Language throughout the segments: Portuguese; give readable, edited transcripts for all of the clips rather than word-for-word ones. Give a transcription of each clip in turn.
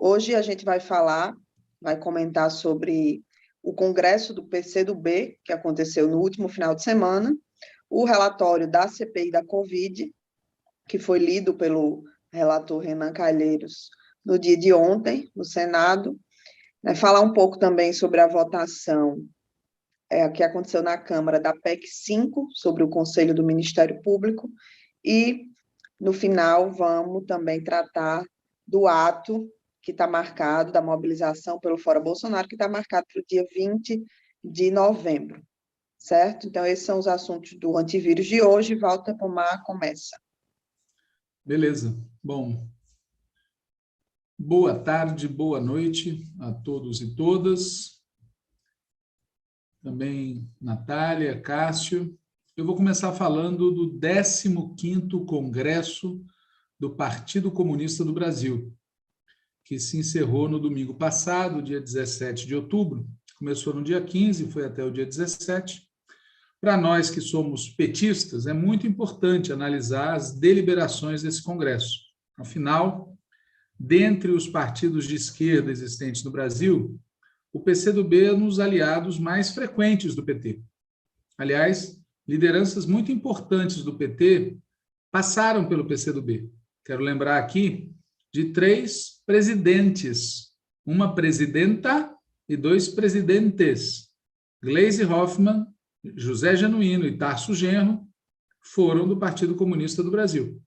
Hoje a gente vai comentar sobre o congresso do PCdoB, que aconteceu no último final de semana, o relatório da CPI da Covid, que foi lido pelo relator Renan Calheiros no dia de ontem, no Senado, falar um pouco também sobre a votação que aconteceu na Câmara da PEC 5, sobre o Conselho do Ministério Público, e, no final, vamos também tratar do ato que está marcado, da mobilização pelo Fora Bolsonaro, que está marcado para o dia 20 de novembro, certo? Então, esses são os assuntos do antivírus de hoje. Walter Pomar começa. Beleza. Bom, boa tarde, boa noite a todos e todas. Também Natália, Cássio. Eu vou começar falando do 15º Congresso do Partido Comunista do Brasil, que se encerrou no domingo passado, dia 17 de outubro. Começou no dia 15, foi até o dia 17. Para nós que somos petistas, é muito importante analisar as deliberações desse Congresso. Afinal, dentre os partidos de esquerda existentes no Brasil, o PCdoB é um dos aliados mais frequentes do PT. Aliás, lideranças muito importantes do PT passaram pelo PCdoB. Quero lembrar aqui de 3 presidentes, uma presidenta e 2 presidentes. Gleisi Hoffmann, José Genuíno e Tarso Genro foram do Partido Comunista do Brasil.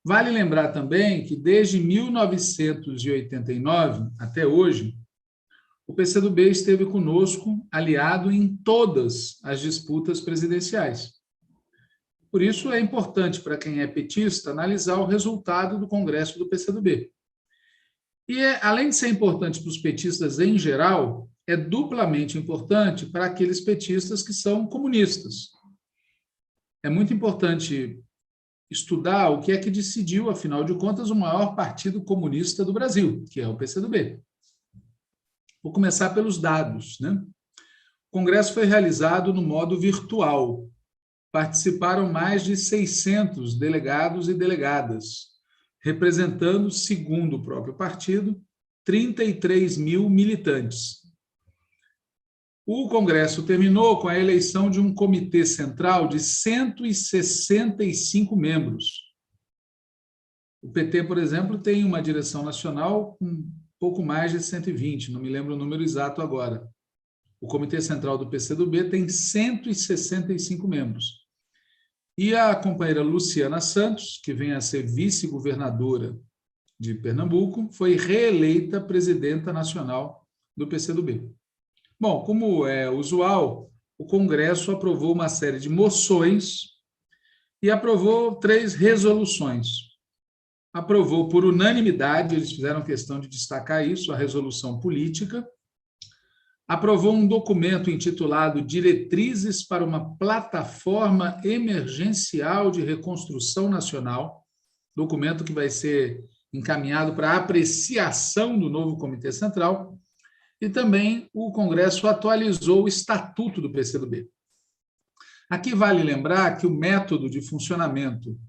Vale lembrar também que desde 1989 até hoje, o PCdoB esteve conosco, aliado em todas as disputas presidenciais. Por isso, é importante para quem é petista analisar o resultado do Congresso do PCdoB. E, além de ser importante para os petistas em geral, é duplamente importante para aqueles petistas que são comunistas. É muito importante estudar o que é que decidiu, afinal de contas, o maior partido comunista do Brasil, que é o PCdoB. Vou começar pelos dados, né? O Congresso foi realizado no modo virtual. Participaram mais de 600 delegados e delegadas, representando, segundo o próprio partido, 33 mil militantes. O Congresso terminou com a eleição de um comitê central de 165 membros. O PT, por exemplo, tem uma direção nacional com pouco mais de 120, não me lembro o número exato agora. O Comitê Central do PCdoB tem 165 membros. E a companheira Luciana Santos, que vem a ser vice-governadora de Pernambuco, foi reeleita presidenta nacional do PCdoB. Bom, como é usual, o Congresso aprovou uma série de moções e aprovou 3 resoluções. Aprovou por unanimidade, eles fizeram questão de destacar isso, a resolução política. Aprovou um documento intitulado Diretrizes para uma Plataforma Emergencial de Reconstrução Nacional, documento que vai ser encaminhado para apreciação do novo Comitê Central, e também o Congresso atualizou o Estatuto do PCdoB. Aqui vale lembrar que o método de funcionamento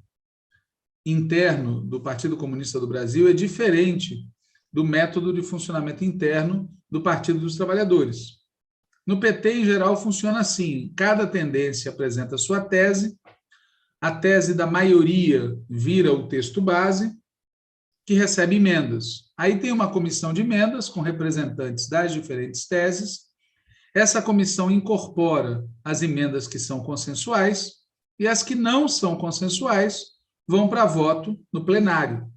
interno do Partido Comunista do Brasil é diferente do método de funcionamento interno do Partido dos Trabalhadores. No PT, em geral, funciona assim: cada tendência apresenta sua tese, a tese da maioria vira o texto base, que recebe emendas. Aí tem uma comissão de emendas com representantes das diferentes teses. Essa comissão incorpora as emendas que são consensuais e as que não são consensuais vão para voto no plenário.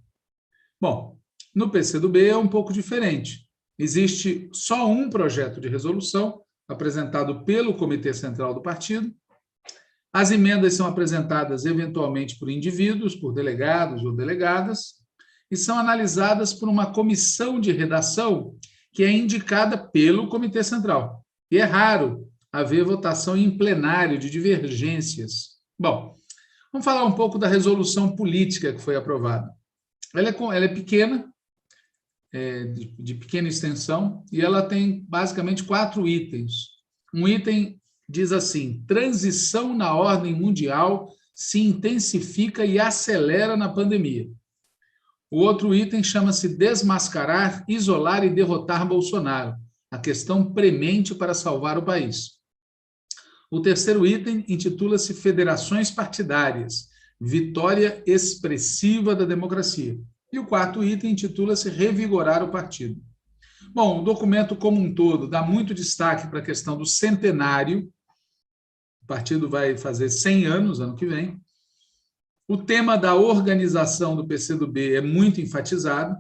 Bom, no PCdoB é um pouco diferente. Existe só um projeto de resolução apresentado pelo Comitê Central do partido. As emendas são apresentadas eventualmente por indivíduos, por delegados ou delegadas, e são analisadas por uma comissão de redação que é indicada pelo Comitê Central. E é raro haver votação em plenário de divergências. Bom, vamos falar um pouco da resolução política que foi aprovada. Ela é pequena, de pequena extensão, e ela tem basicamente 4 itens. Um item diz assim: transição na ordem mundial se intensifica e acelera na pandemia. O outro item chama-se desmascarar, isolar e derrotar Bolsonaro, a questão premente para salvar o país. O terceiro item intitula-se Federações Partidárias, vitória expressiva da democracia. E o quarto item intitula-se Revigorar o partido. Bom, o documento como um todo dá muito destaque para a questão do centenário. O partido vai fazer 100 anos ano que vem. O tema da organização do PCdoB é muito enfatizado.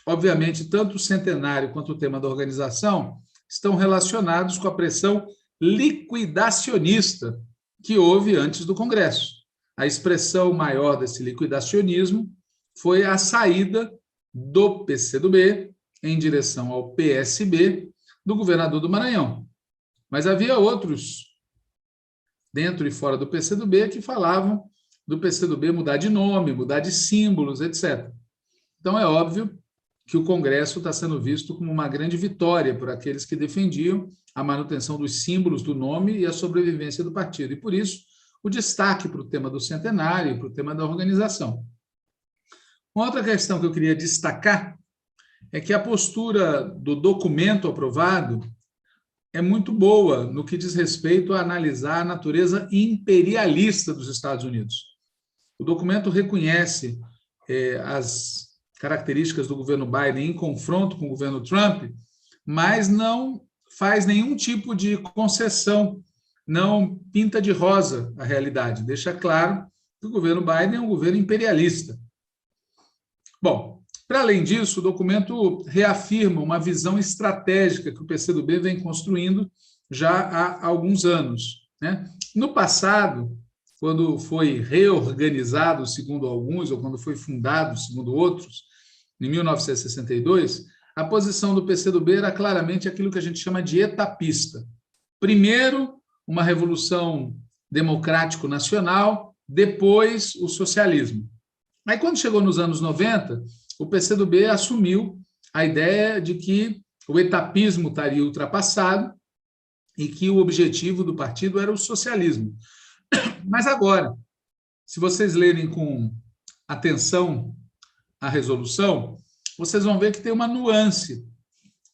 Obviamente, tanto o centenário quanto o tema da organização estão relacionados com a pressão liquidacionista que houve antes do Congresso. A expressão maior desse liquidacionismo foi a saída do PCdoB em direção ao PSB do governador do Maranhão. Mas havia outros, dentro e fora do PCdoB, que falavam do PCdoB mudar de nome, mudar de símbolos, etc. Então, é óbvio que o Congresso está sendo visto como uma grande vitória por aqueles que defendiam a manutenção dos símbolos do nome e a sobrevivência do partido. E, por isso, o destaque para o tema do centenário e para o tema da organização. Uma outra questão que eu queria destacar é que a postura do documento aprovado é muito boa no que diz respeito a analisar a natureza imperialista dos Estados Unidos. O documento reconhece as características do governo Biden em confronto com o governo Trump, mas não faz nenhum tipo de concessão, não pinta de rosa a realidade, deixa claro que o governo Biden é um governo imperialista. Bom, para além disso, o documento reafirma uma visão estratégica que o PCdoB vem construindo já há alguns anos, né? No passado, quando foi reorganizado, segundo alguns, ou quando foi fundado, segundo outros, em 1962, a posição do PCdoB era claramente aquilo que a gente chama de etapista. Primeiro, uma revolução democrático-nacional, depois o socialismo. Aí, quando chegou nos anos 90, o PCdoB assumiu a ideia de que o etapismo estaria ultrapassado e que o objetivo do partido era o socialismo. Mas agora, se vocês lerem com atenção a resolução, vocês vão ver que tem uma nuance.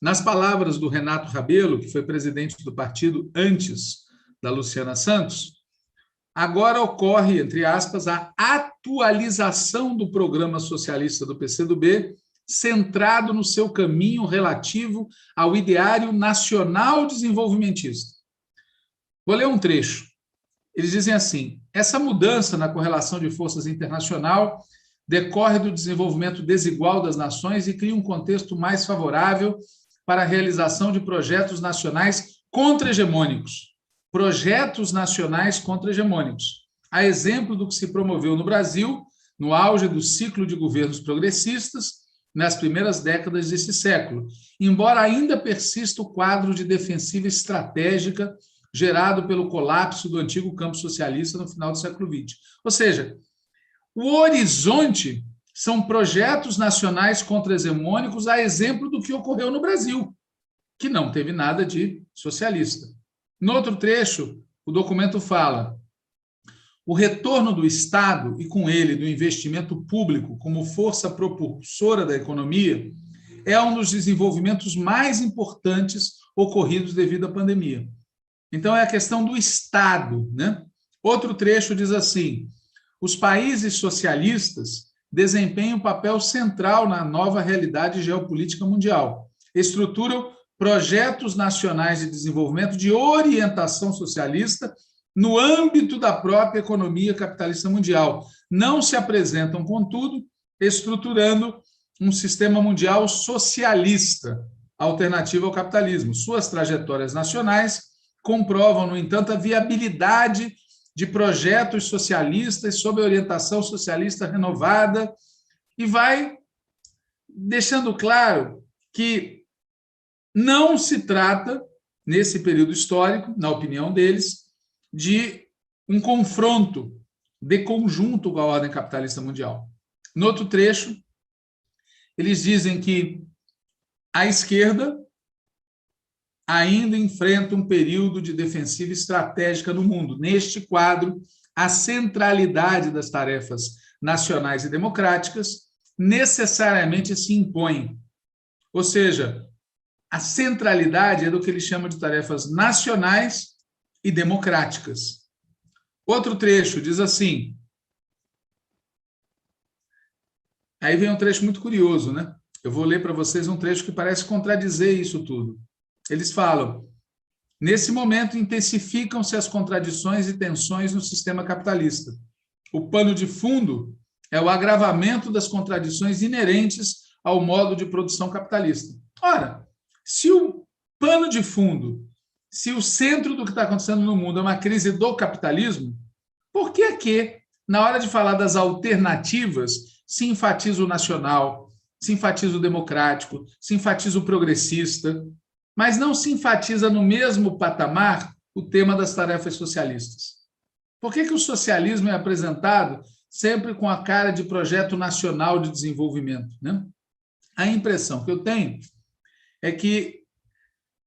Nas palavras do Renato Rabelo, que foi presidente do partido antes da Luciana Santos, agora ocorre, entre aspas, a atualização do programa socialista do PCdoB, centrado no seu caminho relativo ao ideário nacional desenvolvimentista. Vou ler um trecho. Eles dizem assim: essa mudança na correlação de forças internacional decorre do desenvolvimento desigual das nações e cria um contexto mais favorável para a realização de projetos nacionais contra-hegemônicos. Projetos nacionais contra-hegemônicos, a exemplo do que se promoveu no Brasil, no auge do ciclo de governos progressistas, nas primeiras décadas desse século, embora ainda persista o quadro de defensiva estratégica gerado pelo colapso do antigo campo socialista no final do século XX. Ou seja, o horizonte são projetos nacionais contra-hegemônicos, a exemplo do que ocorreu no Brasil, que não teve nada de socialista. No outro trecho, o documento fala: o retorno do Estado e, com ele, do investimento público como força propulsora da economia é um dos desenvolvimentos mais importantes ocorridos devido à pandemia. Então, é a questão do Estado, né? Outro trecho diz assim: os países socialistas desempenham um papel central na nova realidade geopolítica mundial, estruturam projetos nacionais de desenvolvimento de orientação socialista no âmbito da própria economia capitalista mundial. Não se apresentam, contudo, estruturando um sistema mundial socialista, alternativo ao capitalismo. Suas trajetórias nacionais comprovam, no entanto, a viabilidade de projetos socialistas sob orientação socialista renovada e vai deixando claro que não se trata, nesse período histórico, na opinião deles, de um confronto de conjunto com a ordem capitalista mundial. No outro trecho, eles dizem que a esquerda ainda enfrenta um período de defensiva estratégica no mundo. Neste quadro, a centralidade das tarefas nacionais e democráticas necessariamente se impõem. Ou seja, a centralidade é do que ele chama de tarefas nacionais e democráticas. Outro trecho diz assim, aí vem um trecho muito curioso, né? Eu vou ler para vocês um trecho que parece contradizer isso tudo. Eles falam, nesse momento intensificam-se as contradições e tensões no sistema capitalista. O pano de fundo é o agravamento das contradições inerentes ao modo de produção capitalista. Ora, se o pano de fundo, se o centro do que está acontecendo no mundo é uma crise do capitalismo, por que, na hora de falar das alternativas, se enfatiza o nacional, se enfatiza o democrático, se enfatiza o progressista, mas não se enfatiza no mesmo patamar o tema das tarefas socialistas? Por que o socialismo é apresentado sempre com a cara de projeto nacional de desenvolvimento, né? A impressão que eu tenho é que,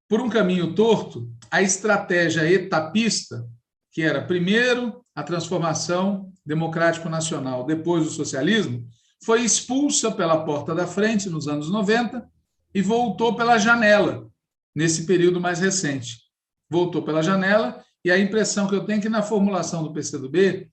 por um caminho torto, a estratégia etapista, que era primeiro a transformação democrático-nacional, depois o socialismo, foi expulsa pela porta da frente nos anos 90 e voltou pela janela, nesse período mais recente. Voltou pela janela e a impressão que eu tenho é que na formulação do PCdoB,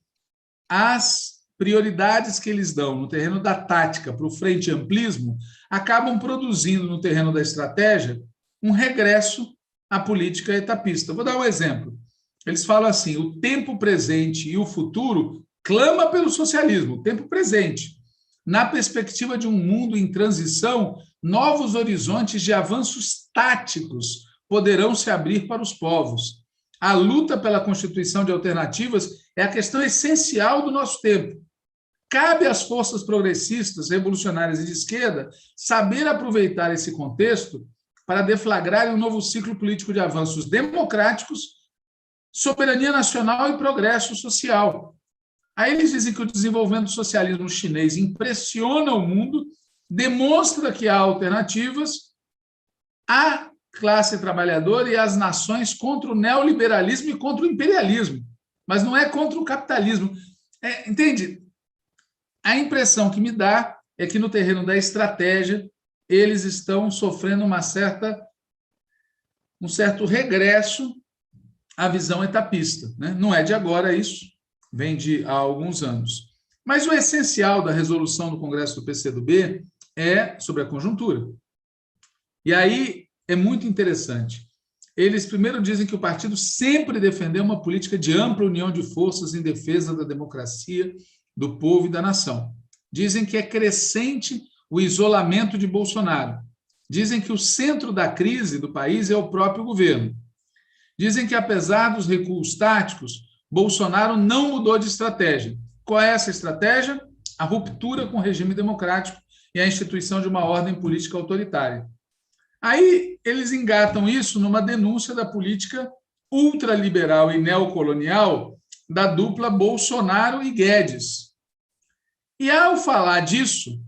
as prioridades que eles dão no terreno da tática para o frente amplismo acabam produzindo no terreno da estratégia um regresso à política etapista. Vou dar um exemplo. Eles falam assim, o tempo presente e o futuro clama pelo socialismo, o tempo presente. Na perspectiva de um mundo em transição, novos horizontes de avanços táticos poderão se abrir para os povos. A luta pela constituição de alternativas é a questão essencial do nosso tempo. Cabe às forças progressistas, revolucionárias e de esquerda saber aproveitar esse contexto para deflagrar um novo ciclo político de avanços democráticos, soberania nacional e progresso social. Aí eles dizem que o desenvolvimento do socialismo chinês impressiona o mundo, demonstra que há alternativas à classe trabalhadora e às nações contra o neoliberalismo e contra o imperialismo, mas não é contra o capitalismo. Entende? A impressão que me dá é que no terreno da estratégia eles estão sofrendo um certo regresso à visão etapista, né? Não é de agora isso, vem de há alguns anos. Mas o essencial da resolução do Congresso do PCdoB é sobre a conjuntura. E aí é muito interessante. Eles primeiro dizem que o partido sempre defendeu uma política de ampla união de forças em defesa da democracia, do povo e da nação. Dizem que é crescente o isolamento de Bolsonaro. Dizem que o centro da crise do país é o próprio governo. Dizem que, apesar dos recuos táticos, Bolsonaro não mudou de estratégia. Qual é essa estratégia? A ruptura com o regime democrático e a instituição de uma ordem política autoritária. Aí eles engatam isso numa denúncia da política ultraliberal e neocolonial da dupla Bolsonaro e Guedes. E, ao falar disso,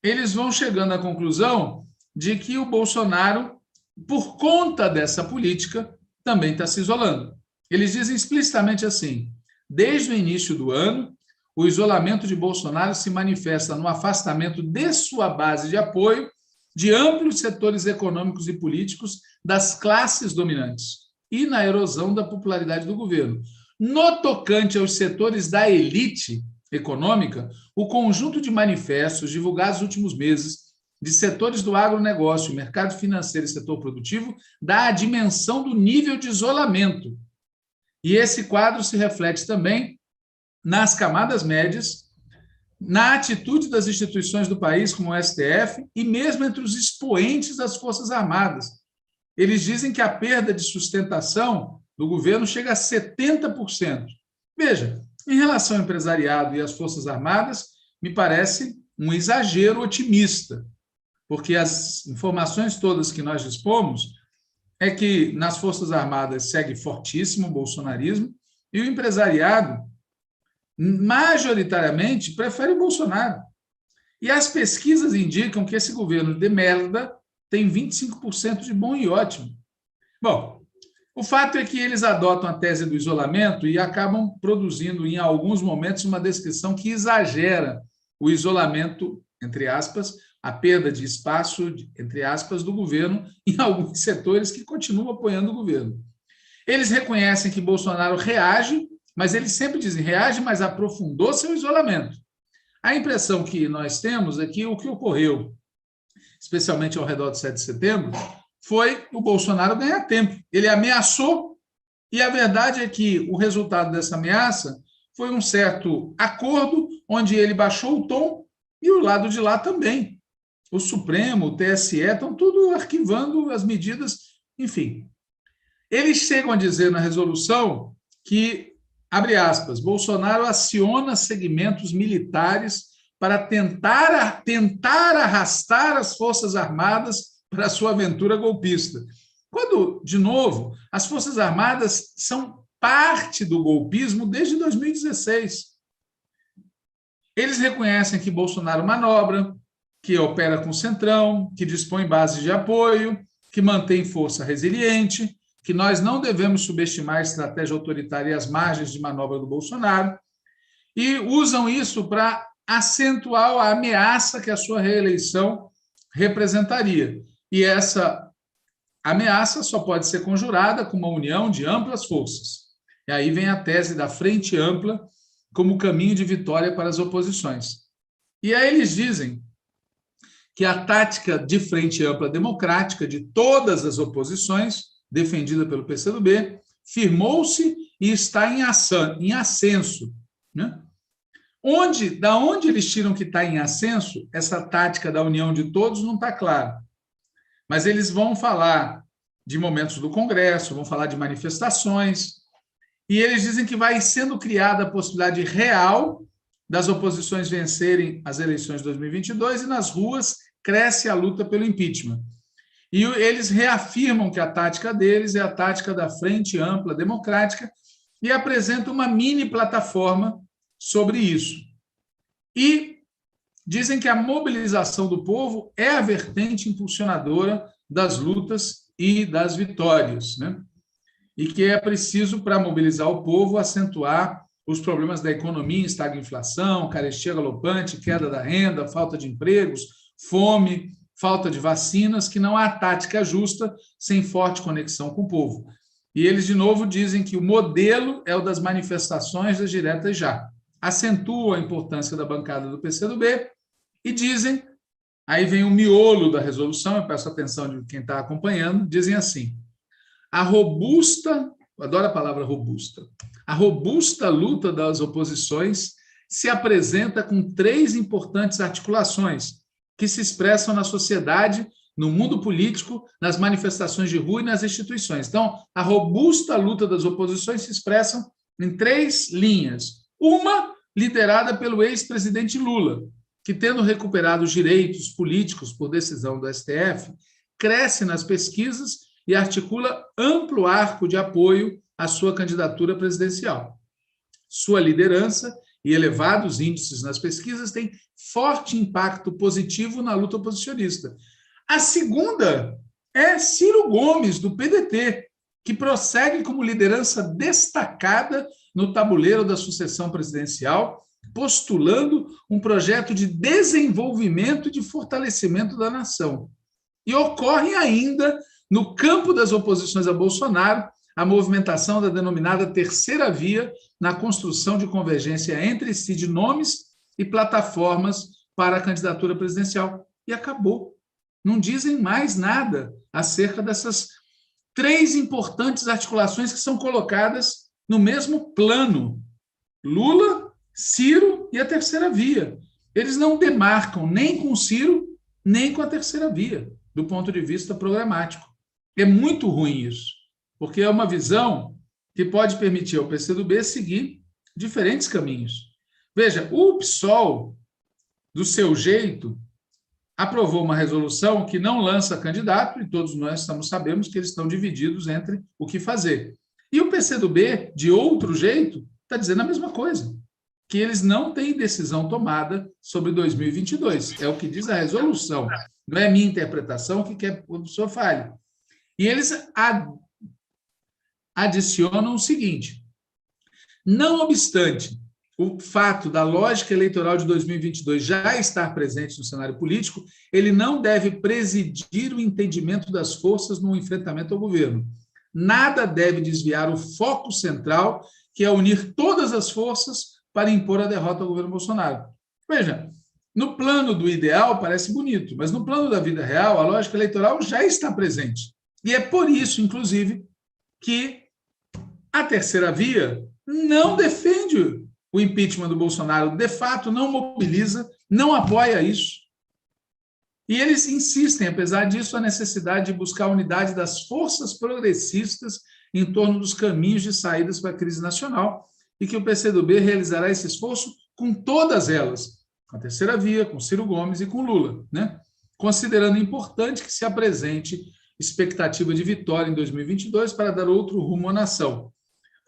eles vão chegando à conclusão de que o Bolsonaro, por conta dessa política, também está se isolando. Eles dizem explicitamente assim, desde o início do ano, o isolamento de Bolsonaro se manifesta no afastamento de sua base de apoio de amplos setores econômicos e políticos das classes dominantes e na erosão da popularidade do governo. No tocante aos setores da elite econômica, o conjunto de manifestos divulgados nos últimos meses de setores do agronegócio, mercado financeiro e setor produtivo dá a dimensão do nível de isolamento. E esse quadro se reflete também nas camadas médias, na atitude das instituições do país, como o STF, e mesmo entre os expoentes das Forças Armadas. Eles dizem que a perda de sustentação do governo chega a 70%. Veja, em relação ao empresariado e às Forças Armadas, me parece um exagero otimista, porque as informações todas que nós dispomos é que nas Forças Armadas segue fortíssimo o bolsonarismo e o empresariado, majoritariamente, prefere o Bolsonaro. E as pesquisas indicam que esse governo de merda tem 25% de bom e ótimo. Bom, o fato é que eles adotam a tese do isolamento e acabam produzindo, em alguns momentos, uma descrição que exagera o isolamento entre aspas, a perda de espaço, entre aspas, do governo em alguns setores que continuam apoiando o governo. Eles reconhecem que Bolsonaro reage, mas eles sempre dizem reage, mas aprofundou seu isolamento. A impressão que nós temos é que o que ocorreu, especialmente ao redor do 7 de setembro, foi o Bolsonaro ganhar tempo. Ele ameaçou, e a verdade é que o resultado dessa ameaça foi um certo acordo, onde ele baixou o tom, e o lado de lá também. O Supremo, o TSE, estão tudo arquivando as medidas, enfim. Eles chegam a dizer na resolução que, abre aspas, Bolsonaro aciona segmentos militares para tentar arrastar as Forças Armadas para a sua aventura golpista. Quando, de novo, as Forças Armadas são parte do golpismo desde 2016. Eles reconhecem que Bolsonaro manobra, que opera com o Centrão, que dispõe base de apoio, que mantém força resiliente, que nós não devemos subestimar a estratégia autoritária e as margens de manobra do Bolsonaro, e usam isso para acentuar a ameaça que a sua reeleição representaria. E essa ameaça só pode ser conjurada com uma união de amplas forças. E aí vem a tese da frente ampla como caminho de vitória para as oposições. E aí eles dizem que a tática de frente ampla democrática de todas as oposições, defendida pelo PCdoB, firmou-se e está em ascenso. Né? Da onde eles tiram que está em ascenso, essa tática da união de todos não está claro. Mas eles vão falar de momentos do Congresso, vão falar de manifestações, e eles dizem que vai sendo criada a possibilidade real das oposições vencerem as eleições de 2022 e nas ruas cresce a luta pelo impeachment. E eles reafirmam que a tática deles é a tática da frente ampla democrática e apresentam uma mini plataforma sobre isso. E dizem que a mobilização do povo é a vertente impulsionadora das lutas e das vitórias, né? E que é preciso, para mobilizar o povo, acentuar os problemas da economia, estagflação, carestia galopante, queda da renda, falta de empregos, fome, falta de vacinas, que não há tática justa sem forte conexão com o povo. E eles, de novo, dizem que o modelo é o das manifestações das diretas já. Acentuam a importância da bancada do PCdoB e dizem, aí vem o miolo da resolução, eu peço a atenção de quem está acompanhando, dizem assim, a robusta, eu adoro a palavra robusta, a robusta luta das oposições se apresenta com 3 importantes articulações que se expressam na sociedade, no mundo político, nas manifestações de rua e nas instituições. Então, a robusta luta das oposições se expressam em 3 linhas. Uma, liderada pelo ex-presidente Lula, que, tendo recuperado os direitos políticos por decisão do STF, cresce nas pesquisas e articula amplo arco de apoio à sua candidatura presidencial. Sua liderança e elevados índices nas pesquisas têm forte impacto positivo na luta oposicionista. A segunda é Ciro Gomes, do PDT, que prossegue como liderança destacada no tabuleiro da sucessão presidencial, postulando um projeto de desenvolvimento e de fortalecimento da nação. E ocorre ainda, no campo das oposições a Bolsonaro, a movimentação da denominada terceira via na construção de convergência entre si de nomes e plataformas para a candidatura presidencial. E acabou. Não dizem mais nada acerca dessas 3 importantes articulações que são colocadas no mesmo plano. Lula, Ciro e a terceira via. Eles não demarcam nem com Ciro, nem com a terceira via, do ponto de vista programático. É muito ruim isso, porque é uma visão que pode permitir ao PCdoB seguir diferentes caminhos. Veja, o PSOL, do seu jeito, aprovou uma resolução que não lança candidato, e todos nós sabemos que eles estão divididos entre o que fazer. E o PCdoB, de outro jeito, está dizendo a mesma coisa, que eles não têm decisão tomada sobre 2022. É o que diz a resolução. Não é minha interpretação, que quer que o professor fale. E eles adicionam o seguinte: não obstante o fato da lógica eleitoral de 2022 já estar presente no cenário político, ele não deve presidir o entendimento das forças no enfrentamento ao governo. Nada deve desviar o foco central, que é unir todas as forças para impor a derrota ao governo Bolsonaro. Veja, no plano do ideal parece bonito, mas no plano da vida real, a lógica eleitoral já está presente. E é por isso, inclusive, que a terceira via não defende o impeachment do Bolsonaro, de fato, não mobiliza, não apoia isso. E eles insistem, apesar disso, a necessidade de buscar a unidade das forças progressistas em torno dos caminhos de saídas para a crise nacional e que o PCdoB realizará esse esforço com todas elas, com a terceira via, com Ciro Gomes e com Lula, né? Considerando importante que se apresente expectativa de vitória em 2022 para dar outro rumo à nação.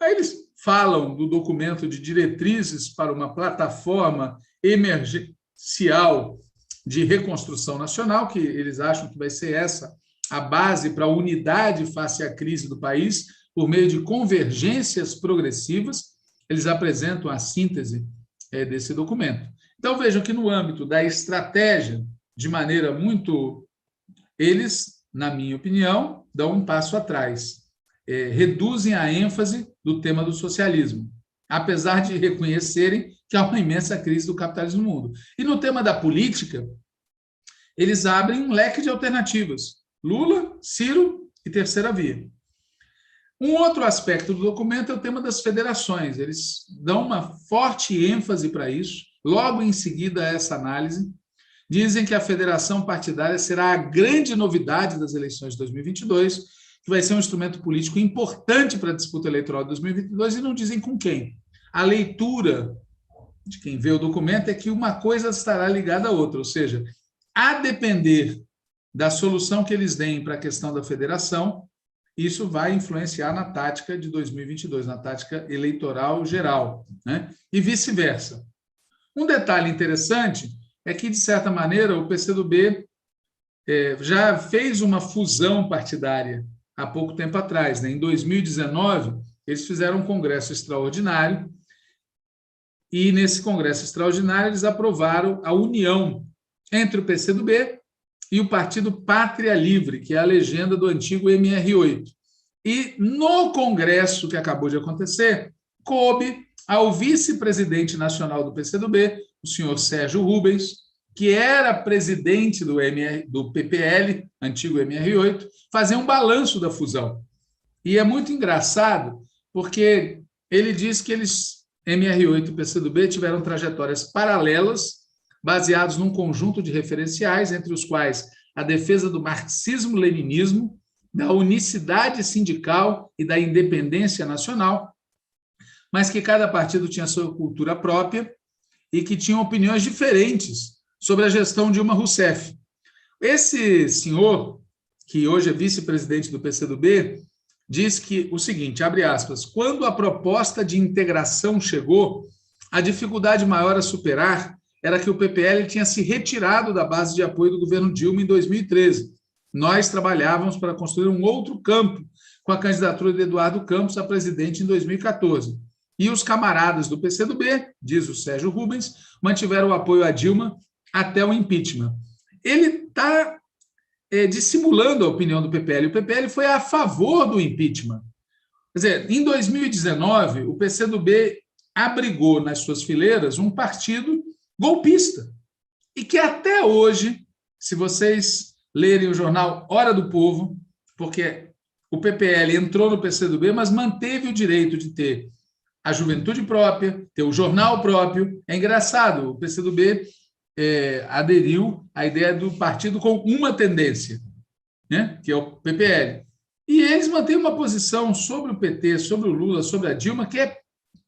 Aí eles falam do documento de diretrizes para uma plataforma emergencial de reconstrução nacional, que eles acham que vai ser essa a base para a unidade face à crise do país, por meio de convergências progressivas. Eles apresentam a síntese desse documento. Então, vejam que no âmbito da estratégia, de maneira muito... Eles, na minha opinião, dão um passo atrás. Reduzem a ênfase do tema do socialismo, apesar de reconhecerem que há uma imensa crise do capitalismo no mundo. E no tema da política, eles abrem um leque de alternativas. Lula, Ciro e terceira via. Um outro aspecto do documento é o tema das federações. Eles dão uma forte ênfase para isso. Logo em seguida a essa análise, dizem que a federação partidária será a grande novidade das eleições de 2022, que vai ser um instrumento político importante para a disputa eleitoral de 2022, e não dizem com quem. A leitura de quem vê o documento é que uma coisa estará ligada à outra, ou seja, a depender da solução que eles deem para a questão da federação, isso vai influenciar na tática de 2022, na tática eleitoral geral, né? E vice-versa. Um detalhe interessante é que, de certa maneira, o PCdoB já fez uma fusão partidária há pouco tempo atrás, né? Em 2019, eles fizeram um congresso extraordinário e, nesse congresso extraordinário, eles aprovaram a união entre o PCdoB e o Partido Pátria Livre, que é a legenda do antigo MR8. E, no congresso que acabou de acontecer, coube ao vice-presidente nacional do PCdoB, o senhor Sérgio Rubens, que era presidente do PPL, antigo MR8, fazer um balanço da fusão. E é muito engraçado, porque ele diz que MR8 e PCdoB, tiveram trajetórias paralelas, baseados num conjunto de referenciais, entre os quais a defesa do marxismo-leninismo, da unicidade sindical e da independência nacional, mas que cada partido tinha sua cultura própria e que tinham opiniões diferentes sobre a gestão de Dilma Rousseff. Esse senhor, que hoje é vice-presidente do PCdoB, diz que o seguinte, abre aspas, quando a proposta de integração chegou, a dificuldade maior a superar era que o PPL tinha se retirado da base de apoio do governo Dilma em 2013. Nós trabalhávamos para construir um outro campo com a candidatura de Eduardo Campos a presidente em 2014. E os camaradas do PCdoB, diz o Sérgio Rubens, mantiveram o apoio a Dilma até o impeachment. Ele está dissimulando a opinião do PPL. O PPL foi a favor do impeachment. Quer dizer, em 2019, o PCdoB abrigou nas suas fileiras um partido golpista. E que até hoje, se vocês lerem o jornal Hora do Povo, porque o PPL entrou no PCdoB, mas manteve o direito de ter a juventude própria, ter o jornal próprio. É engraçado, o PCdoB aderiu à ideia do partido com uma tendência, né, que é o PPL. E eles mantêm uma posição sobre o PT, sobre o Lula, sobre a Dilma, que é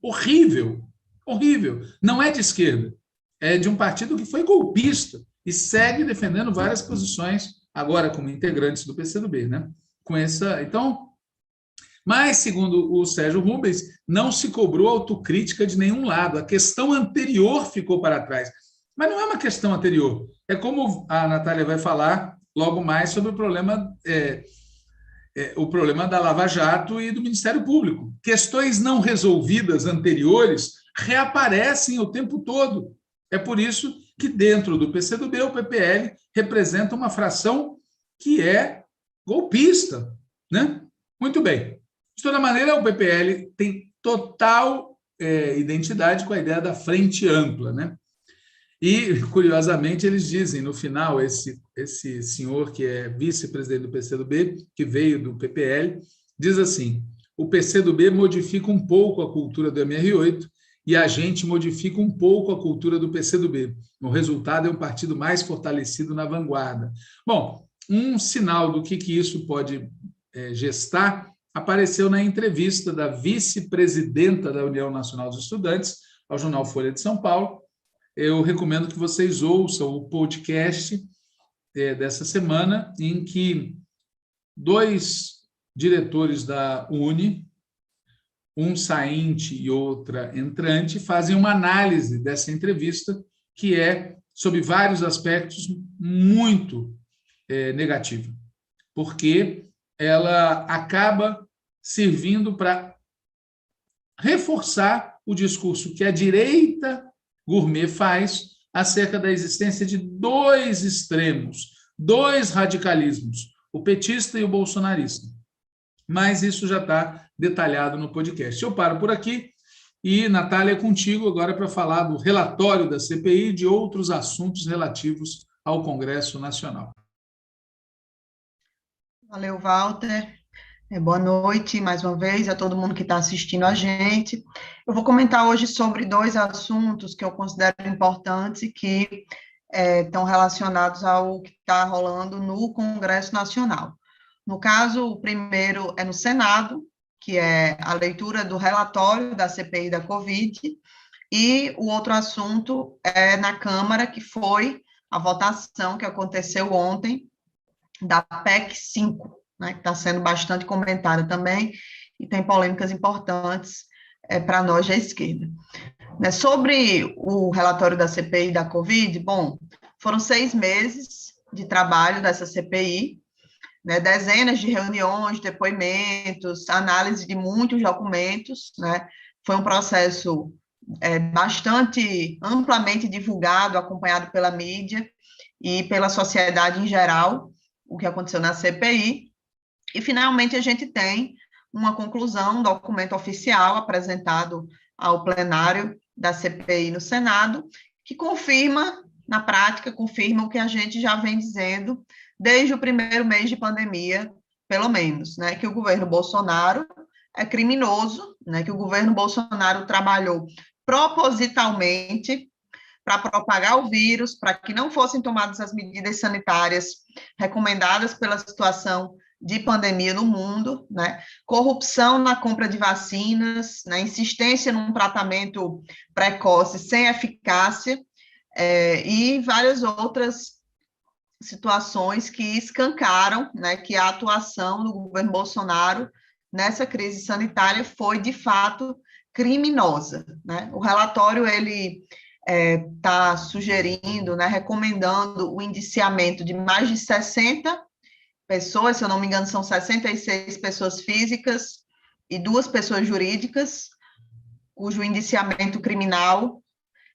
horrível, horrível. Não é de esquerda, é de um partido que foi golpista e segue defendendo várias posições, agora como integrantes do PCdoB, né? Então, mas, segundo o Sérgio Rubens, não se cobrou autocrítica de nenhum lado. A questão anterior ficou para trás. Mas não é uma questão anterior. É como a Natália vai falar logo mais sobre o problema da Lava Jato e do Ministério Público. Questões não resolvidas anteriores reaparecem o tempo todo. É por isso que dentro do PCdoB, o PPL representa uma fração que é golpista, né? Muito bem. De toda maneira, o PPL tem total identidade com a ideia da frente ampla, né? E, curiosamente, eles dizem, no final, esse senhor que é vice-presidente do PCdoB, que veio do PPL, diz assim: o PCdoB modifica um pouco a cultura do MR8 e a gente modifica um pouco a cultura do PCdoB. O resultado é um partido mais fortalecido na vanguarda. Bom, um sinal do que isso pode gestar apareceu na entrevista da vice-presidenta da União Nacional dos Estudantes ao jornal Folha de São Paulo. Eu recomendo que vocês ouçam o podcast dessa semana, em que 2 diretores da UNE, um sainte e outra entrante, fazem uma análise dessa entrevista, que é, sob vários aspectos, muito negativa, porque ela acaba servindo para reforçar o discurso que a direita gourmet faz acerca da existência de 2 extremos, 2 radicalismos, o petista e o bolsonarista. Mas isso já está detalhado no podcast. Eu paro por aqui e, Natália, é contigo agora para falar do relatório da CPI e de outros assuntos relativos ao Congresso Nacional. Valeu, Walter. Boa noite, mais uma vez, a todo mundo que está assistindo a gente. Eu vou comentar hoje sobre 2 assuntos que eu considero importantes e que estão relacionados ao que está rolando no Congresso Nacional. No caso, o primeiro é no Senado, que é a leitura do relatório da CPI da Covid, e o outro assunto é na Câmara, que foi a votação que aconteceu ontem da PEC 5, né, que está sendo bastante comentada também, e tem polêmicas importantes para nós da esquerda. Sobre o relatório da CPI da Covid, bom, foram 6 meses de trabalho dessa CPI, né, dezenas de reuniões, depoimentos, análise de muitos documentos, né, foi um processo bastante amplamente divulgado, acompanhado pela mídia e pela sociedade em geral, o que aconteceu na CPI, e finalmente a gente tem uma conclusão, um documento oficial apresentado ao plenário da CPI no Senado, que confirma, na prática, confirma o que a gente já vem dizendo desde o primeiro mês de pandemia, pelo menos, né, que o governo Bolsonaro é criminoso, né, que o governo Bolsonaro trabalhou propositalmente para propagar o vírus, para que não fossem tomadas as medidas sanitárias recomendadas pela situação de pandemia no mundo, né? Corrupção na compra de vacinas, né? Insistência num tratamento precoce sem eficácia, e várias outras situações que escancaram, né, que a atuação do governo Bolsonaro nessa crise sanitária foi, de fato, criminosa, né? O relatório, ele está sugerindo, né, recomendando o indiciamento de mais de 60 pessoas, se eu não me engano, são 66 pessoas físicas e 2 pessoas jurídicas, cujo indiciamento criminal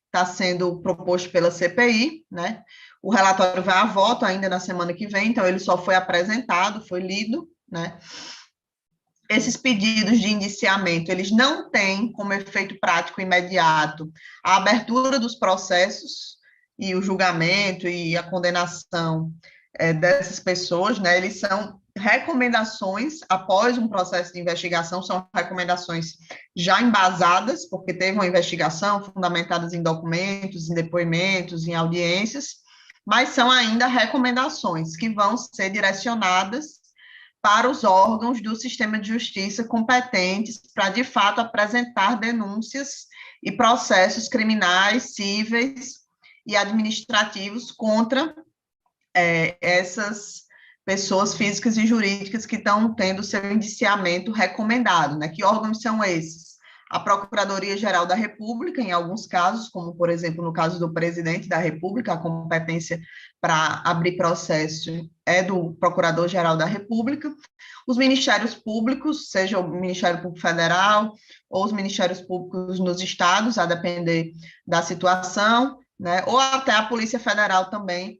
está sendo proposto pela CPI, né? O relatório vai a voto ainda na semana que vem, então ele só foi apresentado, foi lido, né? Esses pedidos de indiciamento, eles não têm como efeito prático imediato a abertura dos processos e o julgamento e a condenação dessas pessoas, né? Eles são recomendações após um processo de investigação, são recomendações já embasadas, porque teve uma investigação fundamentadas em documentos, em depoimentos, em audiências, mas são ainda recomendações que vão ser direcionadas para os órgãos do sistema de justiça competentes para, de fato, apresentar denúncias e processos criminais, cíveis e administrativos contra essas pessoas físicas e jurídicas que estão tendo seu indiciamento recomendado, né? Que órgãos são esses? a Procuradoria-Geral da República, em alguns casos, como, por exemplo, no caso do presidente da República, a competência para abrir processo é do Procurador-Geral da República, os ministérios públicos, seja o Ministério Público Federal ou os ministérios públicos nos estados, a depender da situação, né, ou até a Polícia Federal também,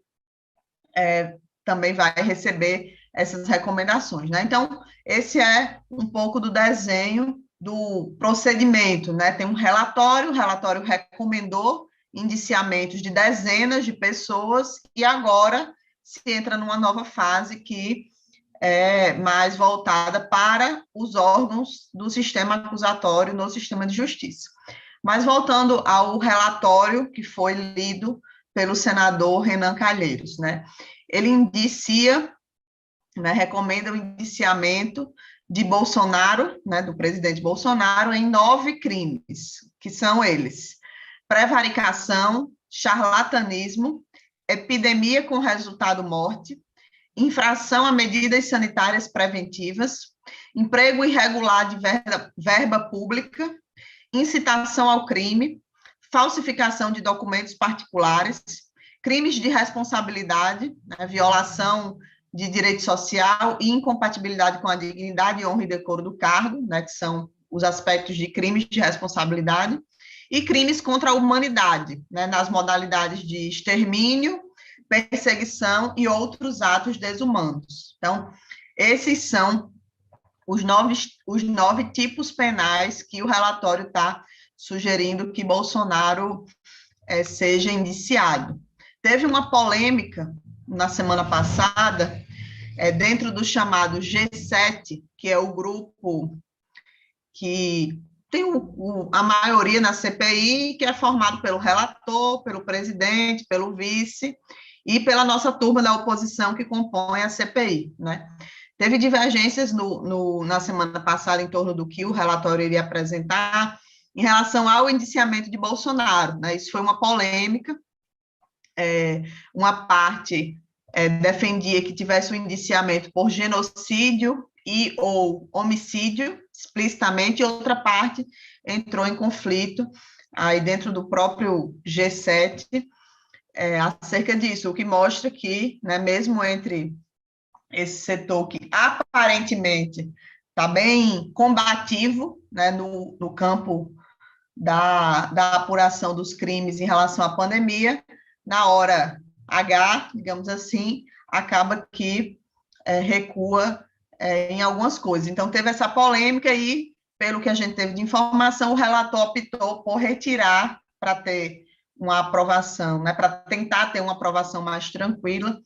também vai receber essas recomendações, né? Então, esse é um pouco do desenho do procedimento, né? Tem um relatório, o relatório recomendou indiciamentos de dezenas de pessoas e agora se entra numa nova fase que é mais voltada para os órgãos do sistema acusatório no sistema de justiça. Mas voltando ao relatório que foi lido pelo senador Renan Calheiros, né? Ele indicia, né, recomenda o indiciamento de Bolsonaro, né, do presidente Bolsonaro, em 9 crimes, que são eles: prevaricação, charlatanismo, epidemia com resultado morte, infração a medidas sanitárias preventivas, emprego irregular de verba pública, incitação ao crime, falsificação de documentos particulares, crimes de responsabilidade, né, violação de direito social e incompatibilidade com a dignidade, honra e decoro do cargo, né, que são os aspectos de crimes de responsabilidade, e crimes contra a humanidade, né, nas modalidades de extermínio, perseguição e outros atos desumanos. Então, esses são os 9 tipos penais que o relatório está sugerindo que Bolsonaro seja indiciado. Teve uma polêmica na semana passada, dentro do chamado G7, que é o grupo que tem a maioria na CPI, que é formado pelo relator, pelo presidente, pelo vice e pela nossa turma da oposição que compõe a CPI, né? Teve divergências na semana passada em torno do que o relatório iria apresentar em relação ao indiciamento de Bolsonaro, né? Isso foi uma polêmica. Uma parte defendia que tivesse um indiciamento por genocídio e ou homicídio, explicitamente, e outra parte entrou em conflito aí dentro do próprio G7 acerca disso, o que mostra que, né, mesmo entre esse setor que aparentemente está bem combativo, né, no campo da apuração dos crimes em relação à pandemia, na hora H, digamos assim, acaba que recua em algumas coisas. Então, teve essa polêmica e, pelo que a gente teve de informação, o relator optou por retirar para ter uma aprovação, né, para tentar ter uma aprovação mais tranquila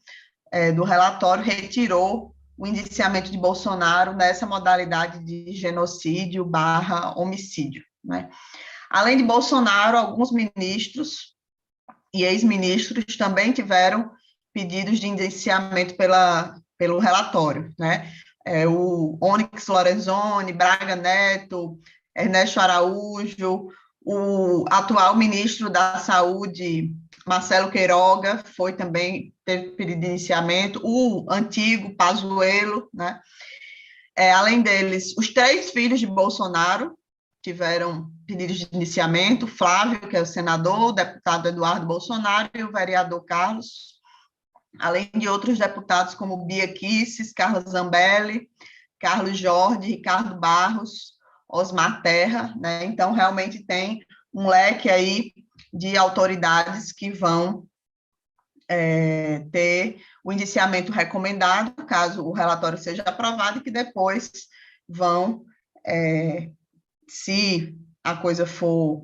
do relatório, retirou o indiciamento de Bolsonaro nessa modalidade de genocídio / homicídio, né? Além de Bolsonaro, alguns ministros e ex-ministros também tiveram pedidos de indiciamento pelo relatório, né? O Onyx Lorenzoni, Braga Neto, Ernesto Araújo, o atual ministro da Saúde, Marcelo Queiroga, teve pedido de indiciamento, o antigo Pazuello, né? Além deles, os 3 filhos de Bolsonaro tiveram pedidos de indiciamento: Flávio, que é o senador, o deputado Eduardo Bolsonaro e o vereador Carlos, além de outros deputados como Bia Kicis, Carlos Zambelli, Carlos Jorge, Ricardo Barros, Osmar Terra, né? Então, realmente tem um leque aí de autoridades que vão ter o indiciamento recomendado, caso o relatório seja aprovado, e que depois vão, se a coisa for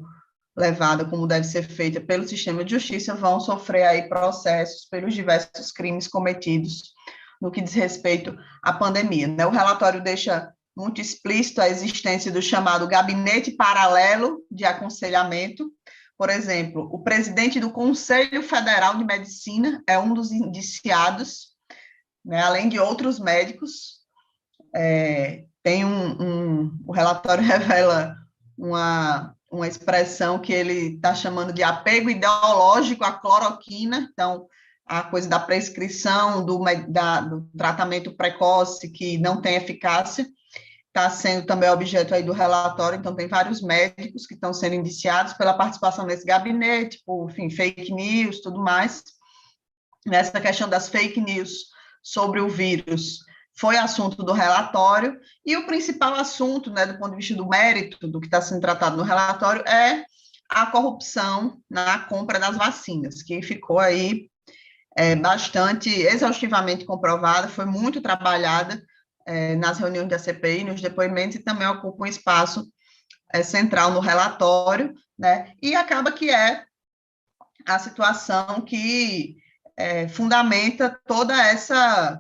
levada como deve ser feita pelo sistema de justiça, vão sofrer aí processos pelos diversos crimes cometidos no que diz respeito à pandemia, né? O relatório deixa muito explícito a existência do chamado gabinete paralelo de aconselhamento. Por exemplo, o presidente do Conselho Federal de Medicina é um dos indiciados, né? Além de outros médicos. O relatório revela uma expressão que ele está chamando de apego ideológico à cloroquina, então, a coisa da prescrição, do tratamento precoce que não tem eficácia, está sendo também objeto aí do relatório, então tem vários médicos que estão sendo indiciados pela participação nesse gabinete, por, enfim, fake news, tudo mais. Nessa questão das fake news sobre o vírus, foi assunto do relatório, e o principal assunto, né, do ponto de vista do mérito do que está sendo tratado no relatório, é a corrupção na compra das vacinas, que ficou aí bastante exaustivamente comprovada, foi muito trabalhada nas reuniões da CPI, nos depoimentos, e também ocupa um espaço central no relatório, né, e acaba que é a situação que fundamenta toda essa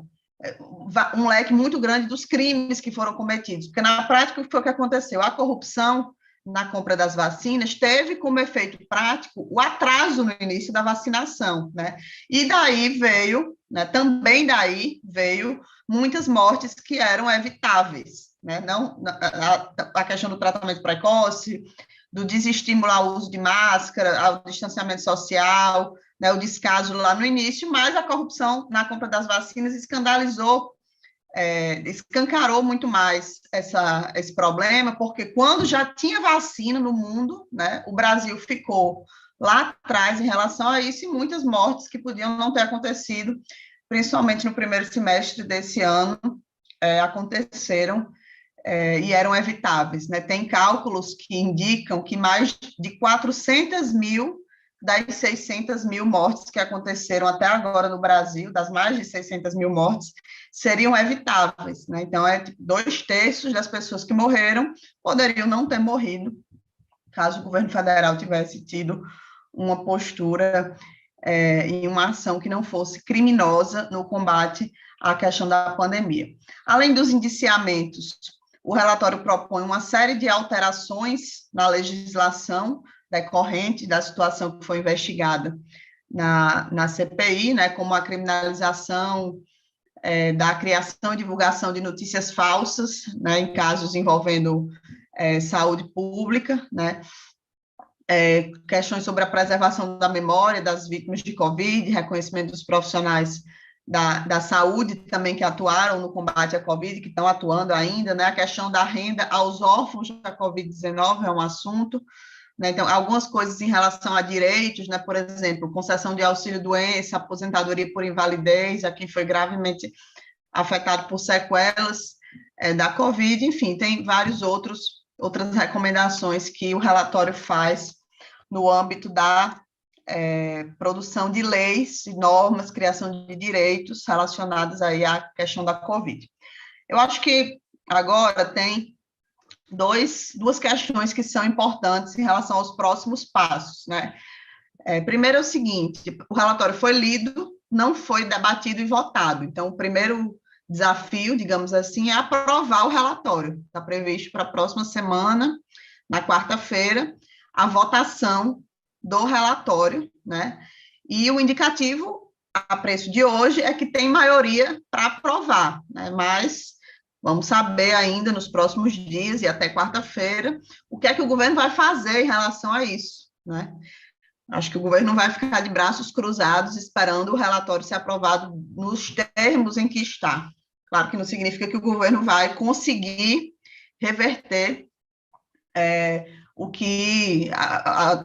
um leque muito grande dos crimes que foram cometidos, porque na prática o que foi que aconteceu? A corrupção na compra das vacinas teve como efeito prático o atraso no início da vacinação, né? E daí veio, né, também daí veio muitas mortes que eram evitáveis, né? Não a questão do tratamento precoce, do desestímulo ao uso de máscara, ao distanciamento social, né, o descaso lá no início, mas a corrupção na compra das vacinas escancarou muito mais esse problema, porque quando já tinha vacina no mundo, né, o Brasil ficou lá atrás em relação a isso, e muitas mortes que podiam não ter acontecido, principalmente no primeiro semestre desse ano, aconteceram e eram evitáveis, né? Tem cálculos que indicam que mais de 400 mil das 600 mil mortes que aconteceram até agora no Brasil, das mais de 600 mil mortes, seriam evitáveis, né? Então, 2/3 das pessoas que morreram poderiam não ter morrido, caso o governo federal tivesse tido uma postura em uma ação que não fosse criminosa no combate à questão da pandemia. Além dos indiciamentos, o relatório propõe uma série de alterações na legislação decorrente da situação que foi investigada na CPI, né, como a criminalização da criação e divulgação de notícias falsas, né, em casos envolvendo saúde pública, né, questões sobre a preservação da memória das vítimas de Covid, reconhecimento dos profissionais da saúde também que atuaram no combate à Covid, que estão atuando ainda, né, a questão da renda aos órfãos da Covid-19 é um assunto, né, então, algumas coisas em relação a direitos, né, por exemplo, concessão de auxílio-doença, aposentadoria por invalidez, a quem foi gravemente afetado por sequelas da Covid, enfim, tem várias outras recomendações que o relatório faz no âmbito da produção de leis, normas, criação de direitos relacionados aí à questão da Covid. Eu acho que agora tem duas questões que são importantes em relação aos próximos passos, né? Primeiro é o seguinte, o relatório foi lido, não foi debatido e votado, então o primeiro desafio, digamos assim, é aprovar o relatório, está previsto para a próxima semana, na quarta-feira, a votação do relatório, né? E o indicativo, a preço de hoje, é que tem maioria para aprovar, né? Mas vamos saber ainda nos próximos dias e até quarta-feira o que é que o governo vai fazer em relação a isso, né? Acho que o governo não vai ficar de braços cruzados esperando o relatório ser aprovado nos termos em que está. Claro que não significa que o governo vai conseguir reverter o que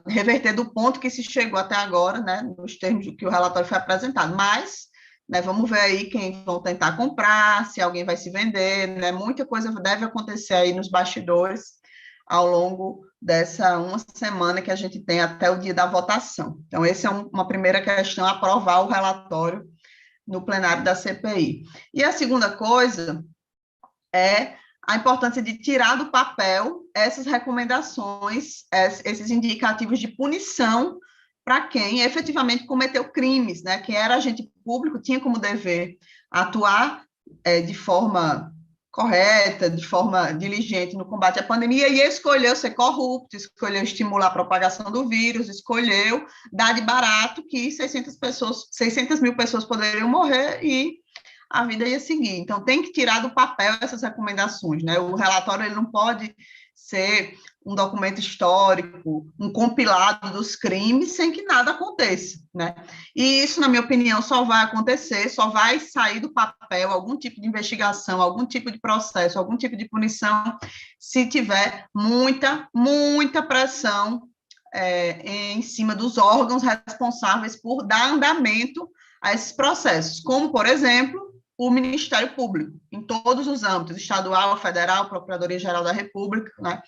reverter do ponto que se chegou até agora, né, nos termos que o relatório foi apresentado, mas, né, vamos ver aí quem vão tentar comprar, se alguém vai se vender, né, muita coisa deve acontecer aí nos bastidores ao longo dessa uma semana que a gente tem até o dia da votação. Então, essa é uma primeira questão, aprovar o relatório no plenário da CPI. E a segunda coisa é a importância de tirar do papel essas recomendações, esses indicativos de punição para quem efetivamente cometeu crimes, né? Quem era agente público tinha como dever atuar de forma correta, de forma diligente no combate à pandemia, e escolheu ser corrupto, escolheu estimular a propagação do vírus, escolheu dar de barato que 600 mil pessoas poderiam morrer e a vida ia seguir. Então, tem que tirar do papel essas recomendações, né? O relatório ele não pode ser um documento histórico, um compilado dos crimes, sem que nada aconteça, né? E isso, na minha opinião, só vai acontecer, só vai sair do papel algum tipo de investigação, algum tipo de processo, algum tipo de punição, se tiver muita pressão em cima dos órgãos responsáveis por dar andamento a esses processos, como, por exemplo, o Ministério Público, em todos os âmbitos, estadual, federal, Procuradoria-Geral da República, né?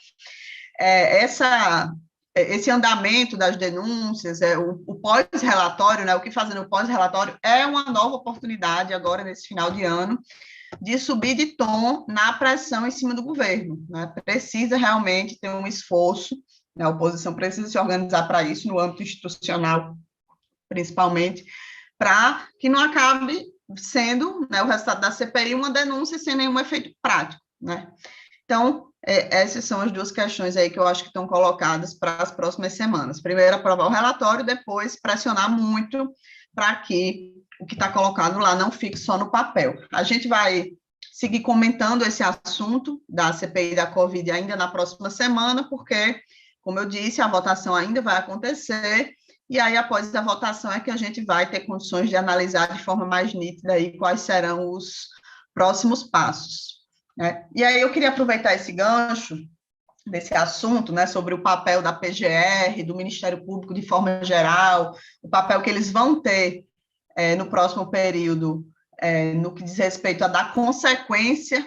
Esse andamento das denúncias, o pós-relatório, né, o que fazer no pós-relatório, é uma nova oportunidade agora, nesse final de ano, de subir de tom na pressão em cima do governo, né? Precisa realmente ter um esforço, né? A oposição precisa se organizar para isso, no âmbito institucional, principalmente, para que não acabe sendo, né, o resultado da CPI uma denúncia sem nenhum efeito prático, né? Então, essas são as duas questões aí que eu acho que estão colocadas para as próximas semanas. Primeiro, aprovar o relatório, depois pressionar muito para que o que está colocado lá não fique só no papel. A gente vai seguir comentando esse assunto da CPI da Covid ainda na próxima semana, porque, como eu disse, a votação ainda vai acontecer, e aí, após a votação, é que a gente vai ter condições de analisar de forma mais nítida aí quais serão os próximos passos, né? E aí eu queria aproveitar esse gancho desse assunto, né, sobre o papel da PGR, do Ministério Público de forma geral, o papel que eles vão ter no próximo período, no que diz respeito a dar consequência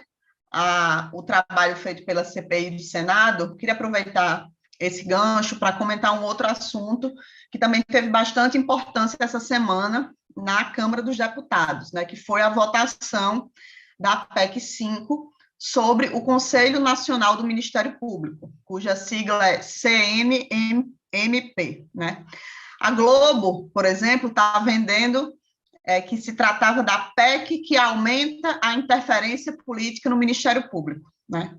ao trabalho feito pela CPI do Senado. Queria aproveitar esse gancho para comentar um outro assunto que também teve bastante importância essa semana na Câmara dos Deputados, né, que foi a votação da PEC 5 sobre o Conselho Nacional do Ministério Público, cuja sigla é CNMP, né? A Globo, por exemplo, está vendendo que se tratava da PEC que aumenta a interferência política no Ministério Público, né?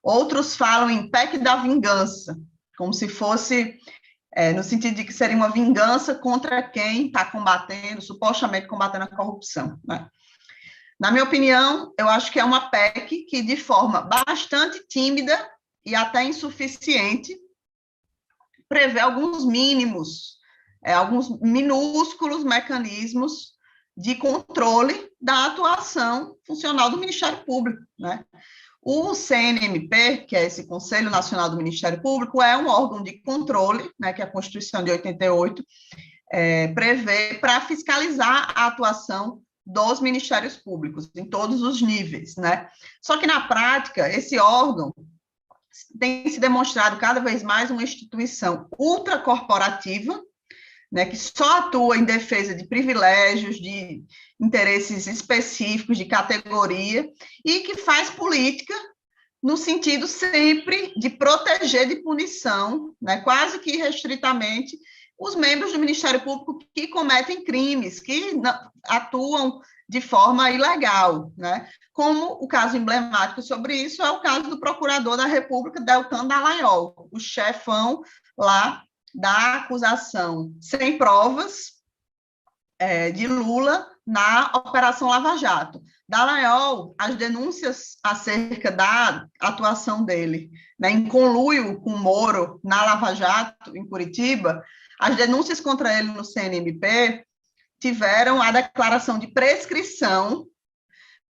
Outros falam em PEC da vingança, como se fosse no sentido de que seria uma vingança contra quem está combatendo, supostamente combatendo a corrupção, né? Na minha opinião, eu acho que é uma PEC que, de forma bastante tímida e até insuficiente, prevê alguns mínimos, alguns minúsculos mecanismos de controle da atuação funcional do Ministério Público, né? O CNMP, que é esse Conselho Nacional do Ministério Público, é um órgão de controle, né, que a Constituição de 88 prevê para fiscalizar a atuação dos ministérios públicos, em todos os níveis, né? Só que, na prática, esse órgão tem se demonstrado cada vez mais uma instituição ultracorporativa, né, que só atua em defesa de privilégios, de interesses específicos, de categoria, e que faz política no sentido sempre de proteger de punição, né, quase que irrestritamente, os membros do Ministério Público que cometem crimes, que atuam de forma ilegal, né? Como o caso emblemático sobre isso é o caso do procurador da República, Deltan Dallagnol, o chefão lá da acusação sem provas de Lula na Operação Lava Jato. Dallagnol, as denúncias acerca da atuação dele, né, em conluio com Moro na Lava Jato, em Curitiba, as denúncias contra ele no CNMP tiveram a declaração de prescrição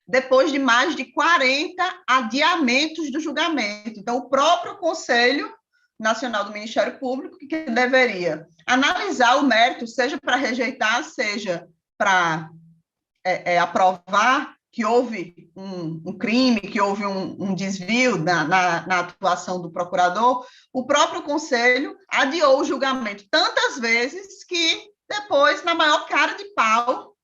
depois de mais de 40 adiamentos do julgamento. Então, o próprio Conselho Nacional do Ministério Público, que deveria analisar o mérito, seja para rejeitar, seja para aprovar que houve um crime, que houve um desvio na atuação do procurador, o próprio Conselho adiou o julgamento tantas vezes que depois, na maior cara de pau,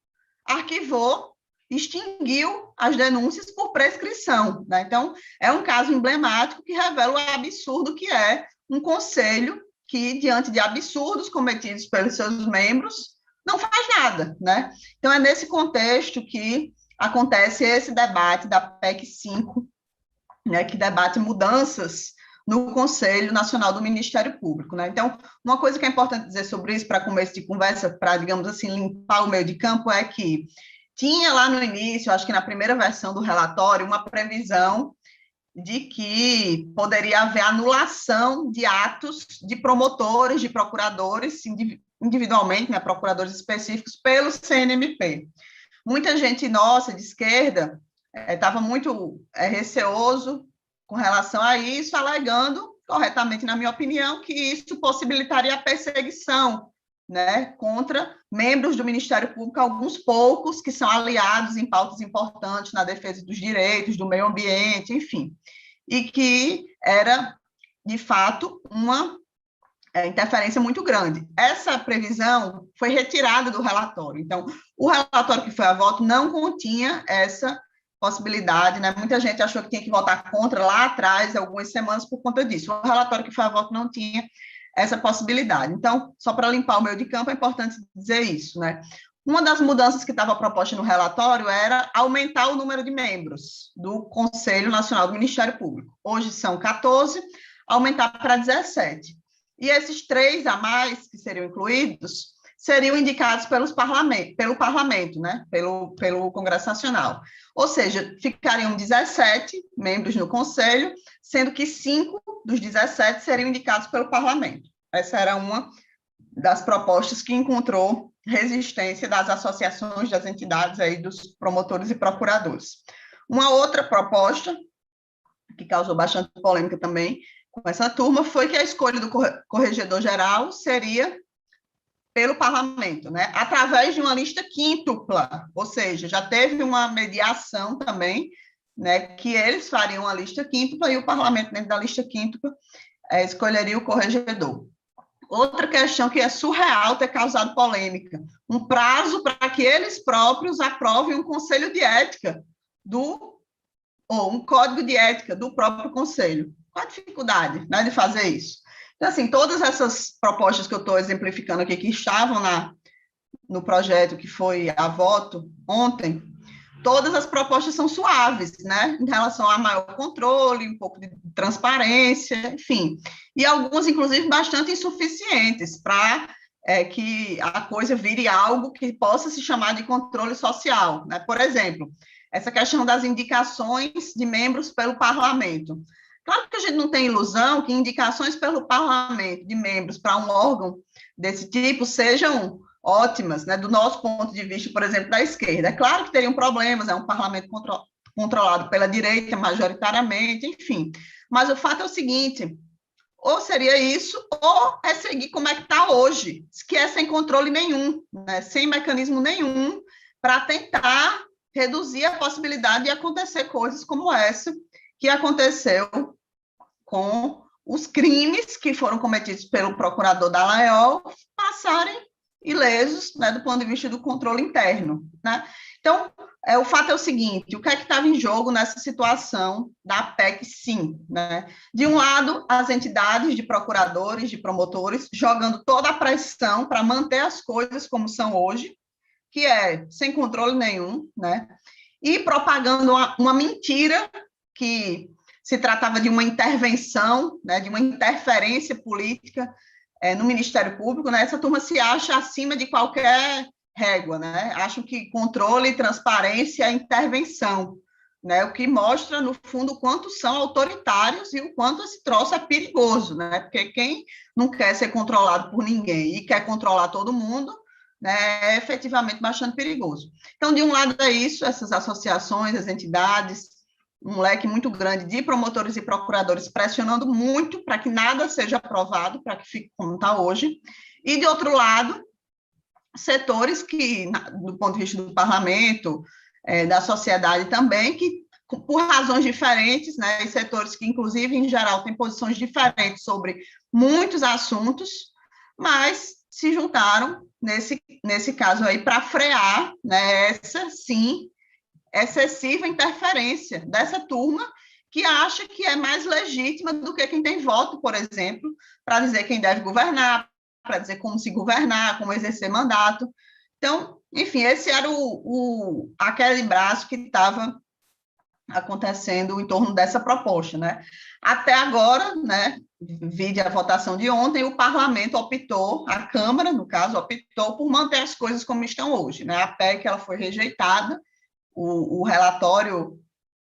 arquivou, extinguiu as denúncias por prescrição, né? Então, é um caso emblemático que revela o absurdo que é um conselho que, diante de absurdos cometidos pelos seus membros, não faz nada, né? Então, é nesse contexto que acontece esse debate da PEC 5, né, que debate mudanças no Conselho Nacional do Ministério Público, né? Então, uma coisa que é importante dizer sobre isso, para começo de conversa, para, digamos assim, limpar o meio de campo, é que tinha lá no início, acho que na primeira versão do relatório, uma previsão de que poderia haver anulação de atos de promotores, de procuradores, individualmente, né, procuradores específicos, pelo CNMP. Muita gente nossa, de esquerda, estava muito receoso com relação a isso, alegando, corretamente, na minha opinião, que isso possibilitaria a perseguição, né, contra membros do Ministério Público, alguns poucos que são aliados em pautas importantes na defesa dos direitos, do meio ambiente, enfim, e que era, de fato, uma interferência muito grande. Essa previsão foi retirada do relatório. Então, o relatório que foi a voto não continha essa possibilidade, né? Muita gente achou que tinha que votar contra lá atrás, algumas semanas, por conta disso. O relatório que foi a voto não tinha essa possibilidade. Então, só para limpar o meio de campo, é importante dizer isso, né? Uma das mudanças que estava proposta no relatório era aumentar o número de membros do Conselho Nacional do Ministério Público. Hoje são 14, aumentar para 17. E esses 3 a mais que seriam incluídos seriam indicados pelo parlamento, né? Pelo Congresso Nacional. Ou seja, ficariam 17 membros no Conselho, sendo que 5 dos 17 seriam indicados pelo parlamento. Essa era uma das propostas que encontrou resistência das associações, das entidades aí, dos promotores e procuradores. Uma outra proposta, que causou bastante polêmica também, com essa turma, foi que a escolha do corregedor-geral seria pelo parlamento, né? Através de uma lista quíntupla, ou seja, já teve uma mediação também, né, que eles fariam a lista quíntupla e o parlamento, dentro da lista quíntupla, escolheria o corregedor. Outra questão que é surreal ter causado polêmica, um prazo para que eles próprios aprovem um conselho de ética ou um código de ética do próprio conselho. Qual a dificuldade, né, de fazer isso? Então, assim, todas essas propostas que eu estou exemplificando aqui, que estavam no projeto que foi a voto ontem, todas as propostas são suaves, né, em relação a maior controle, um pouco de transparência, enfim, e algumas, inclusive, bastante insuficientes para que a coisa vire algo que possa se chamar de controle social, né? Por exemplo, essa questão das indicações de membros pelo parlamento. Claro que a gente não tem ilusão que indicações pelo parlamento de membros para um órgão desse tipo sejam ótimas, né, do nosso ponto de vista, por exemplo, da esquerda. É claro que teriam problemas, é um parlamento controlado pela direita majoritariamente, enfim. Mas o fato é o seguinte, ou seria isso, ou é seguir como é que está hoje, que é sem controle nenhum, né, sem mecanismo nenhum, para tentar reduzir a possibilidade de acontecer coisas como essa que aconteceu com os crimes que foram cometidos pelo procurador Dallagnol passarem ilesos, né, do ponto de vista do controle interno, né? Então, o fato é o seguinte, o que é que estava em jogo nessa situação da PEC 5, né? De um lado, as entidades de procuradores, de promotores, jogando toda a pressão para manter as coisas como são hoje, que é sem controle nenhum, né? E propagando uma mentira que se tratava de uma intervenção, né, de uma interferência política no Ministério Público, né? Essa turma se acha acima de qualquer régua, né? Acham que controle, transparência é intervenção, né? O que mostra, no fundo, o quanto são autoritários e o quanto esse troço é perigoso, né? Porque quem não quer ser controlado por ninguém e quer controlar todo mundo, né, é efetivamente bastante perigoso. Então, de um lado é isso, essas associações, as entidades, um leque muito grande de promotores e procuradores pressionando muito para que nada seja aprovado, para que fique como está hoje, e, de outro lado, setores que, do ponto de vista do parlamento, da sociedade também, que, por razões diferentes, né, e setores que, inclusive, em geral, têm posições diferentes sobre muitos assuntos, mas se juntaram, nesse caso aí, para frear, né, essa, sim, excessiva interferência dessa turma que acha que é mais legítima do que quem tem voto, por exemplo, para dizer quem deve governar, para dizer como se governar, como exercer mandato. Então, enfim, esse era aquele braço que estava acontecendo em torno dessa proposta, né? Até agora, né, vide a votação de ontem, o parlamento optou, a Câmara, no caso, optou por manter as coisas como estão hoje, né? A PEC ela foi rejeitada, o relatório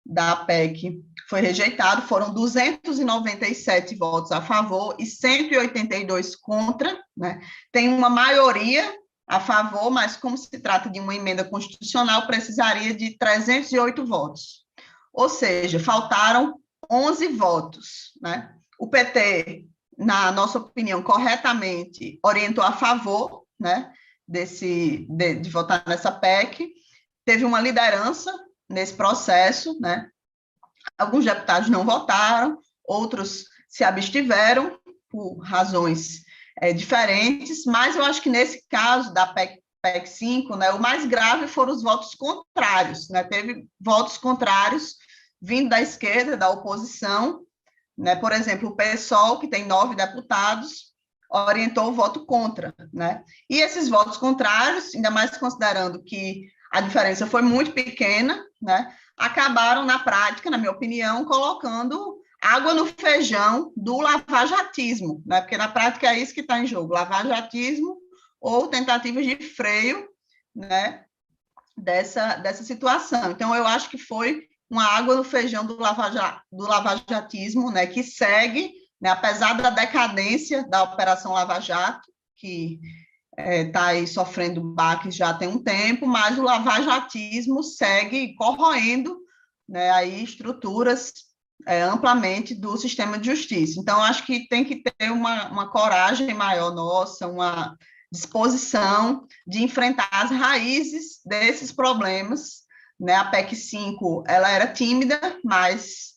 da PEC foi rejeitado, foram 297 votos a favor e 182 contra, né? Tem uma maioria a favor, mas como se trata de uma emenda constitucional, precisaria de 308 votos. Ou seja, faltaram 11 votos, né? O PT, na nossa opinião, corretamente orientou a favor, né, de votar nessa PEC, teve uma liderança nesse processo, né? Alguns deputados não votaram, outros se abstiveram por razões diferentes, mas eu acho que nesse caso da PEC 5, né, o mais grave foram os votos contrários, né? Teve votos contrários vindo da esquerda, da oposição, né? Por exemplo, o PSOL, que tem 9 deputados, orientou o voto contra, né? E esses votos contrários, ainda mais considerando que a diferença foi muito pequena, né? Acabaram, na prática, na minha opinião, colocando água no feijão do lavajatismo, né? Porque, na prática, é isso que está em jogo, lavajatismo ou tentativas de freio, né, dessa situação. Então, eu acho que foi uma água no feijão do lavajatismo, né, que segue, né, apesar da decadência da Operação Lava Jato, que está aí sofrendo baques já tem um tempo, mas o lavajatismo segue corroendo, né, aí estruturas amplamente do sistema de justiça. Então, acho que tem que ter uma coragem maior nossa, uma disposição de enfrentar as raízes desses problemas, né? A PEC 5, ela era tímida, mas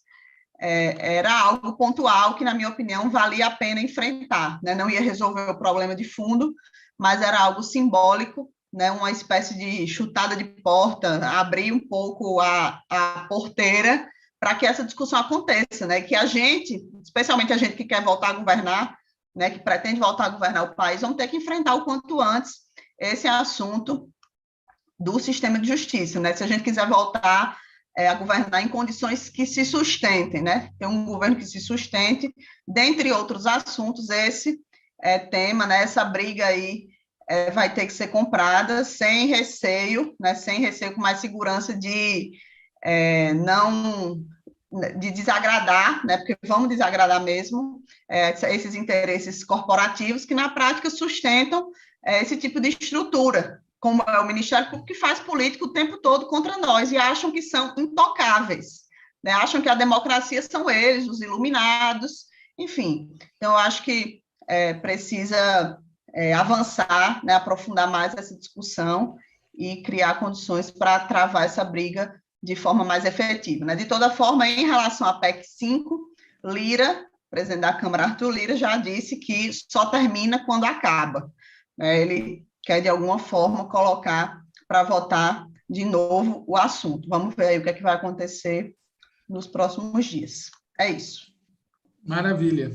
era algo pontual que, na minha opinião, valia a pena enfrentar, né? Não ia resolver o problema de fundo, mas era algo simbólico, né? Uma espécie de chutada de porta, abrir um pouco a porteira para que essa discussão aconteça, né? Que a gente, especialmente a gente que quer voltar a governar, né, que pretende voltar a governar o país, vão ter que enfrentar o quanto antes esse assunto do sistema de justiça, né? Se a gente quiser voltar a governar em condições que se sustentem, né? Ter um governo que se sustente, dentre outros assuntos, esse tema, né? Essa briga aí vai ter que ser comprada sem receio, né? Sem receio, com mais segurança de de desagradar, né, porque vamos desagradar mesmo esses interesses corporativos que, na prática, sustentam esse tipo de estrutura, como é o Ministério Público, que faz política o tempo todo contra nós, e acham que são intocáveis, né, acham que a democracia são eles, os iluminados, enfim. Então, eu acho que precisa avançar, né, aprofundar mais essa discussão e criar condições para travar essa briga de forma mais efetiva, né? De toda forma, em relação à PEC 5, Lira, presidente da Câmara, Arthur Lira, já disse que só termina quando acaba, né? Ele quer, de alguma forma, colocar para votar de novo o assunto. Vamos ver aí o que é que vai acontecer nos próximos dias. É isso. Maravilha.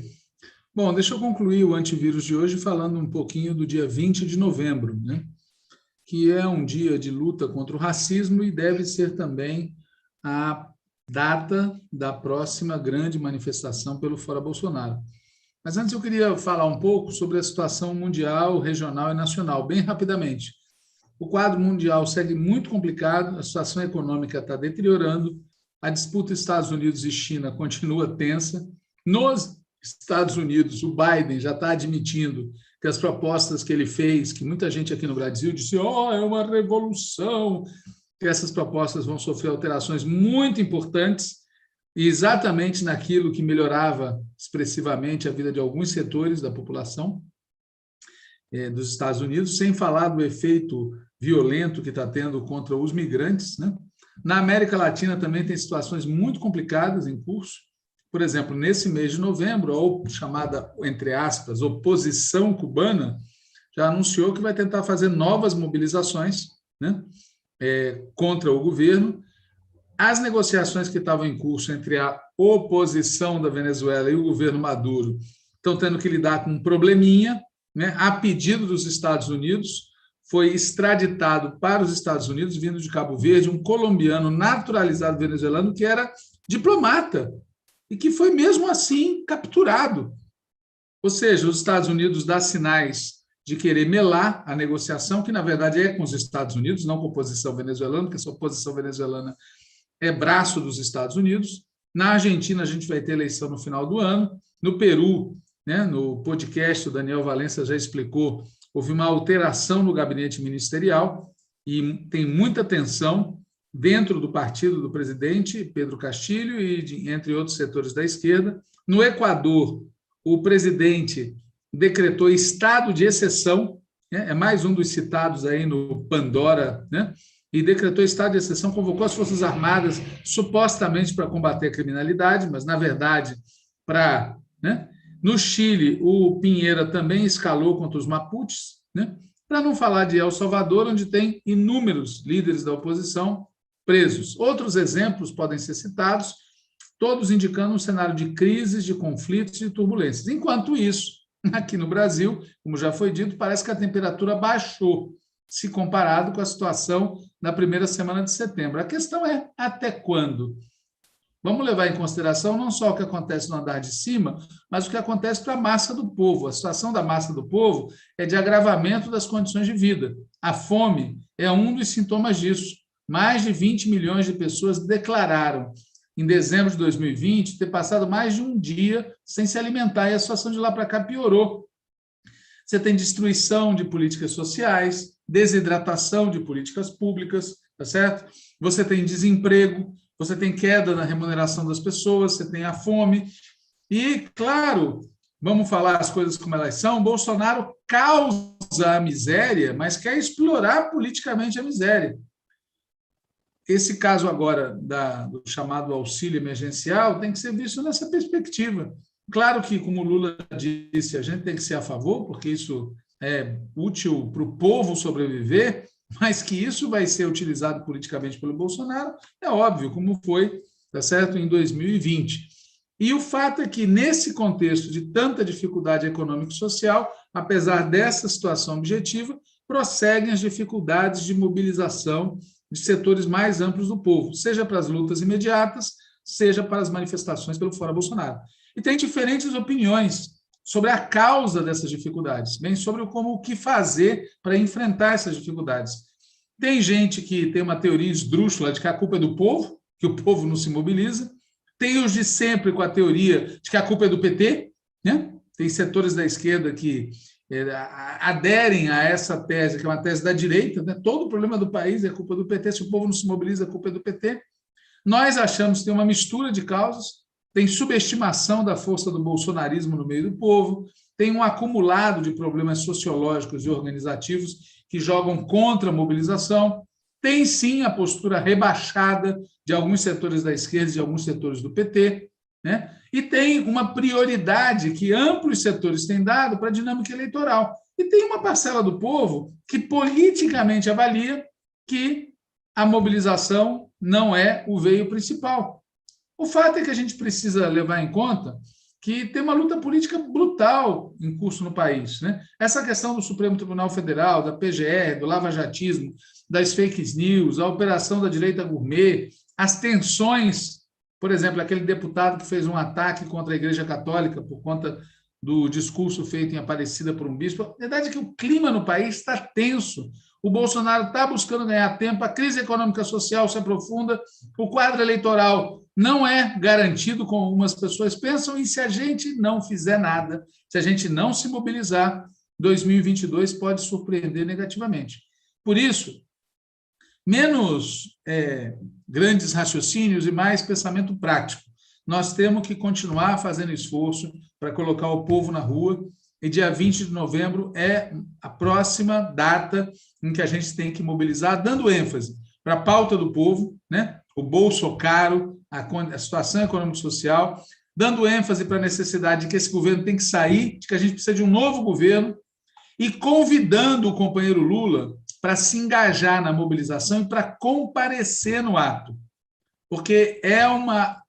Bom, deixa eu concluir o antivírus de hoje falando um pouquinho do dia 20 de novembro, né? Que é um dia de luta contra o racismo e deve ser também a data da próxima grande manifestação pelo Fora Bolsonaro. Mas antes eu queria falar um pouco sobre a situação mundial, regional e nacional, bem rapidamente. O quadro mundial segue muito complicado, a situação econômica está deteriorando, a disputa Estados Unidos e China continua tensa. Nos Estados Unidos, o Biden já está admitindo que as propostas que ele fez, que muita gente aqui no Brasil disse, é uma revolução, que essas propostas vão sofrer alterações muito importantes, e exatamente naquilo que melhorava expressivamente a vida de alguns setores da população dos Estados Unidos, sem falar do efeito violento que está tendo contra os migrantes, né? Na América Latina também tem situações muito complicadas em curso. Por exemplo, nesse mês de novembro, a chamada, entre aspas, oposição cubana já anunciou que vai tentar fazer novas mobilizações, né, contra o governo. As negociações que estavam em curso entre a oposição da Venezuela e o governo Maduro estão tendo que lidar com um probleminha, né? A pedido dos Estados Unidos, foi extraditado para os Estados Unidos, vindo de Cabo Verde, um colombiano naturalizado venezuelano que era diplomata, e que foi mesmo assim capturado. Ou seja, os Estados Unidos dão sinais de querer melar a negociação, que na verdade é com os Estados Unidos, não com a oposição venezuelana, porque essa oposição venezuelana é braço dos Estados Unidos. Na Argentina, a gente vai ter eleição no final do ano. No Peru, né, no podcast, o Daniel Valença já explicou, houve uma alteração no gabinete ministerial e tem muita tensão dentro do partido do presidente Pedro Castillo e entre outros setores da esquerda. No Equador, o presidente decretou estado de exceção, né, é mais um dos citados aí no Pandora, né, e decretou estado de exceção, convocou as Forças Armadas supostamente para combater a criminalidade, mas, na verdade, para... né? No Chile, o Piñera também escalou contra os Mapuches, né? Para não falar de El Salvador, onde tem inúmeros líderes da oposição presos. Outros exemplos podem ser citados, todos indicando um cenário de crises, de conflitos e turbulências. Enquanto isso, aqui no Brasil, como já foi dito, parece que a temperatura baixou, se comparado com a situação na primeira semana de setembro. A questão é até quando? Vamos levar em consideração não só o que acontece no andar de cima, mas o que acontece para a massa do povo. A situação da massa do povo é de agravamento das condições de vida. A fome é um dos sintomas disso. Mais de 20 milhões de pessoas declararam, em dezembro de 2020, ter passado mais de um dia sem se alimentar, e a situação de lá para cá piorou. Você tem destruição de políticas sociais, desidratação de políticas públicas, tá certo? Você tem desemprego, você tem queda na remuneração das pessoas, você tem a fome. E, claro, vamos falar as coisas como elas são, Bolsonaro causa a miséria, mas quer explorar politicamente a miséria. Esse caso agora do chamado auxílio emergencial tem que ser visto nessa perspectiva. Claro que, como o Lula disse, a gente tem que ser a favor, porque isso é útil para o povo sobreviver, mas que isso vai ser utilizado politicamente pelo Bolsonaro, é óbvio, como foi, tá certo, em 2020. E o fato é que, nesse contexto de tanta dificuldade econômica e social, apesar dessa situação objetiva, prosseguem as dificuldades de mobilização de setores mais amplos do povo, seja para as lutas imediatas, seja para as manifestações pelo Fora Bolsonaro. E tem diferentes opiniões sobre a causa dessas dificuldades, bem sobre o que fazer para enfrentar essas dificuldades. Tem gente que tem uma teoria esdrúxula de que a culpa é do povo, que o povo não se mobiliza. Tem os de sempre com a teoria de que a culpa é do PT, né? Tem setores da esquerda que aderem a essa tese, que é uma tese da direita, né? Todo o problema do país é culpa do PT, se o povo não se mobiliza, a culpa é do PT. Nós achamos que tem uma mistura de causas, tem subestimação da força do bolsonarismo no meio do povo, tem um acumulado de problemas sociológicos e organizativos que jogam contra a mobilização, tem sim a postura rebaixada de alguns setores da esquerda e de alguns setores do PT, né? E tem uma prioridade que amplos setores têm dado para a dinâmica eleitoral. E tem uma parcela do povo que politicamente avalia que a mobilização não é o veio principal. O fato é que a gente precisa levar em conta que tem uma luta política brutal em curso no país, né? Essa questão do Supremo Tribunal Federal, da PGR, do lavajatismo, das fake news, a operação da direita gourmet, as tensões, por exemplo, aquele deputado que fez um ataque contra a Igreja Católica por conta do discurso feito em Aparecida por um bispo. A verdade é que o clima no país está tenso. O Bolsonaro está buscando ganhar tempo, a crise econômica e social se aprofunda, o quadro eleitoral não é garantido, como algumas pessoas pensam, e se a gente não fizer nada, se a gente não se mobilizar, 2022 pode surpreender negativamente. Por isso, menos grandes raciocínios e mais pensamento prático. Nós temos que continuar fazendo esforço para colocar o povo na rua, e dia 20 de novembro é a próxima data em que a gente tem que mobilizar, dando ênfase para a pauta do povo, né? O bolso caro, a situação econômica e social, dando ênfase para a necessidade de que esse governo tem que sair, de que a gente precisa de um novo governo, e convidando o companheiro Lula para se engajar na mobilização e para comparecer no ato, porque é uma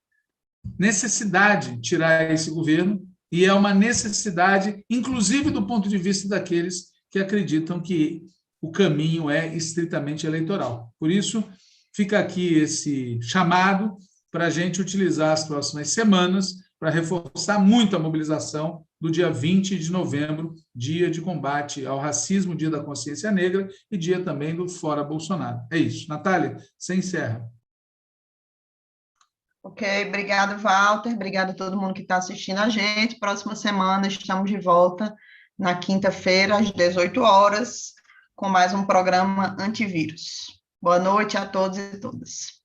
necessidade tirar esse governo e é uma necessidade, inclusive do ponto de vista daqueles que acreditam que o caminho é estritamente eleitoral. Por isso, fica aqui esse chamado para a gente utilizar as próximas semanas para reforçar muito a mobilização do dia 20 de novembro, dia de combate ao racismo, dia da consciência negra e dia também do Fora Bolsonaro. É isso. Natália, você encerra. Ok, obrigado, Walter. Obrigado a todo mundo que está assistindo a gente. Próxima semana estamos de volta na quinta-feira, às 18 horas, com mais um programa Antivírus. Boa noite a todos e todas.